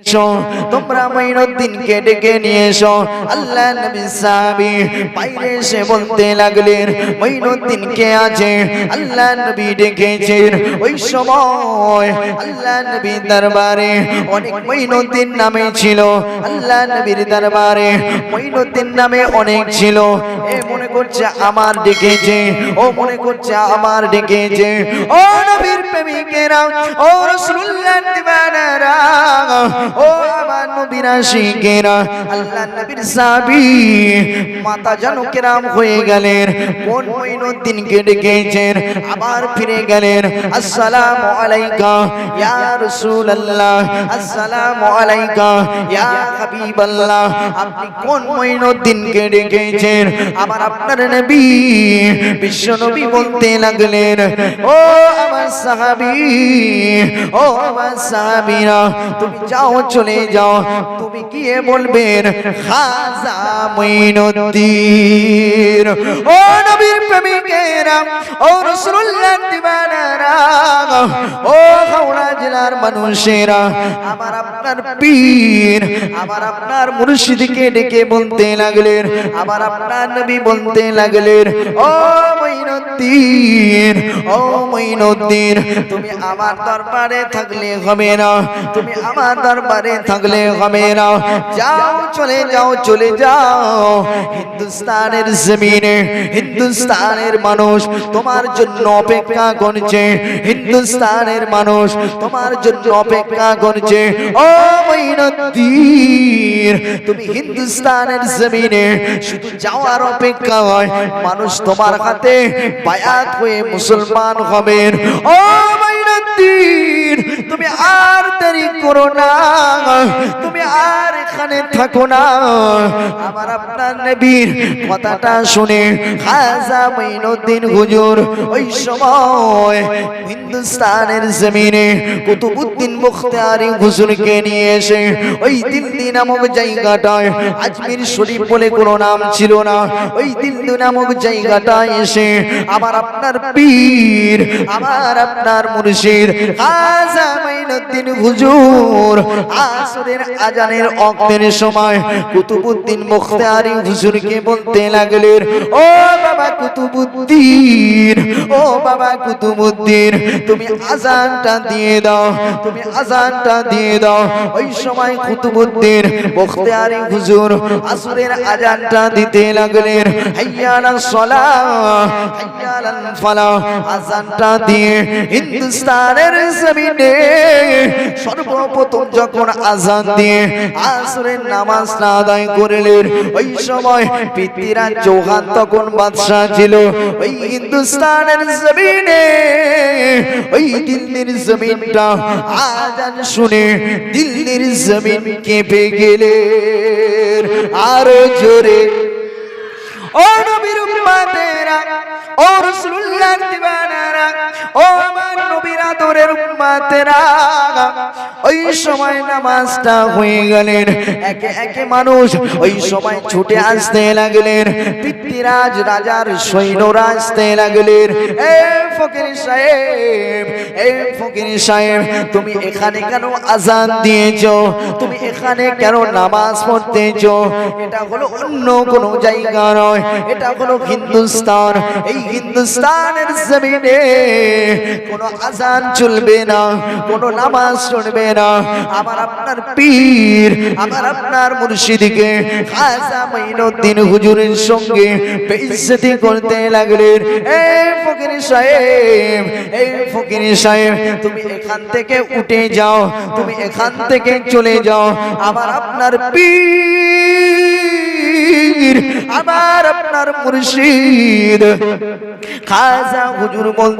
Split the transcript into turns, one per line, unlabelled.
এসো, তোমরা মঈনুদ্দিনকে ডেকে নিয়ে এসো। আল্লাহ নবী সাহাবী বাইরে এসে বলতে লাগলেন, মঈনুদ্দিন কে আছে? আল্লাহ নবী ডেকেছেন। ওই সময় আল্লাহ নবীর দরবারে অনেক মঈনুদ্দিন নামে ছিল। আল্লাহ নবীর দরবারে মঈনুদ্দিন নামে অনেক ছিল। এ মনে করছে আমার ডেকেছে, ও মনে করছে আমার ডেকেছে। ও নবীর প্রেমিকেরা, ও রাসূলুল্লাহর দিওয়ানারা, ও আমার নবীর আশিকেরা, আল্লাহ নবীর সাহাবী মাতা জানো কেরাম হয়ে গেলেন। কোন মঈনুদ্দিনকে ডেকেছেন? আবার ফিরে গেলেন। আসসালামু আলাইকা ইয়া রাসূলুল্লাহ, আসসালামু আলাইকা ইয়া হাবিবাল্লাহ। আপনি কোন মঈনুদ্দিনকে ডেকেছেন? আবার আপনার নবী বিশ্ব নবী বলতে লাগলেন, ও আমার সাহাবী, ও আমার সাহাবীরা, তুমি যাও, চলে যাও, তুমি গিয়ে বলবেন খাজা মঈনুদ্দিন। ও নবীর প্রেমিকেরা, ও রাসূলুল্লাহর দিওয়ানারা, ও হাওড়া জেলার মানুষেরা, আমার আপনার পীর, আমার আপনার মুর্শিদকে ডেকে বলতে লাগলেন, আমার আপনার নবী বলতে লাগলেন, ও মঈনুদ্দিন, ও মঈনুদ্দিন, তুমি আমার দরবারে থাকলে হবে না, তুমি আমার দরবারে থাকলে হবে না। যাও, চলে যাও, চলে যাও। হিন্দুস্তানের জমিনে হিন্দুস্তানের মানুষ তোমার জন্য অপেক্ষা করছে, হিন্দুস্তানের মানুষ তোমার জন্য অপেক্ষা করছে। ও মঈনুদ্দিন, তুমি হিন্দুস্তানের জমিনে শুধু যাওয়ার অপেক্ষা হয়, মানুষ তোমার হাতে বায়াত হয়ে মুসলমান হবেন। ও মঈনুদ্দিন, তুমি আর দেরি করো না, তুমি আর এখানে থাকো না। আমার আপনার নবীর কথাটা শুনে খাজা মঈনুদ্দিন হুজুর ওই সময় হিন্দুস্তানের জমিনে কুতুবউদ্দিন মুখতারি হুজুরকে নিয়ে এসে ওই দিল্লি নামক জায়গাটায়, আজমির শরীফ বলে কোনো নাম ছিল না, ওই দিল্লি নামক জায়গাটায় এসে আমার আপনার পীর, আমার আপনার মুর্শিদ খাজা মঈনুদ্দিন হুজুর আসরের আজানের ওয়াক্তের সময় কুতুবউদ্দিন মুখতারি হুজুরকে বলতে লাগলেন, ও বাবা কুতুবউদ্দিন, ও বাবা কুতুবউদ্দিন, তুমি আজানটা দিয়ে দাও, তুমি আজানটা দিয়ে দাও। ওই সময় কুতুবউদ্দিন মুখতারি হুজুর আসরের আজানটা দিতে লাগলেন। হাইয়া আলাস সালাহ, হাইয়া আলাল ফালাহ, আজানটা দিয়ে হিন্দুস্তানের জমিনে সর্বপ্রথম যখন আজান দিয়ে আসরের নামাজটা আদায় করলেন, ওই সময় পৃথ্বীরাজ চৌহান তখন বাদশা ছিল। ওই হিন্দুস্তানের জমিনে, ওই দিল্লির জমিনটা আজান শুনে দিল্লির জমিন কেঁপে গেলেন। আরো জোরে, ও নবীর উম্মতেরা, ও রাসূলুল্লাহর দিওয়ানারা, ও আমার নবীর আদরের উম্মতেরা, ওই সময় নামাজটা হয়ে গেলেন। একে একে মানুষ ওই সময় ছুটে আসতে লাগলেন, পৃথ্বীরাজ রাজার সৈন্যরা আসতে লাগলেন। এ ফকির সাহেব, এ ফকির সাহেব, তুমি এখানে কেন আজান দিয়েছো? তুমি এখানে কেন নামাজ পড়তেছো? এটা হলো অন্য কোনো জায়গা নয়, এটা হলো হিন্দুস্তান। এই হিন্দুস্তানের জমিনে কোনো আজান চলবে না, কোনো নামাজ চলবে না। আমার আপনার পীর, আমার আপনার মুর্শিদকে খাজা মঈনুদ্দিন হুজুরের সঙ্গে বেইজ্জতি করতে লাগলেন। এই ফকির সাহেব, এই ফকির সাহেব, তুমি এখান থেকে উঠে যাও, তুমি এখান থেকে চলে যাও। আমার আপনার পীর, আমার আপনার মুর্শিদ খাজা হুজুর বল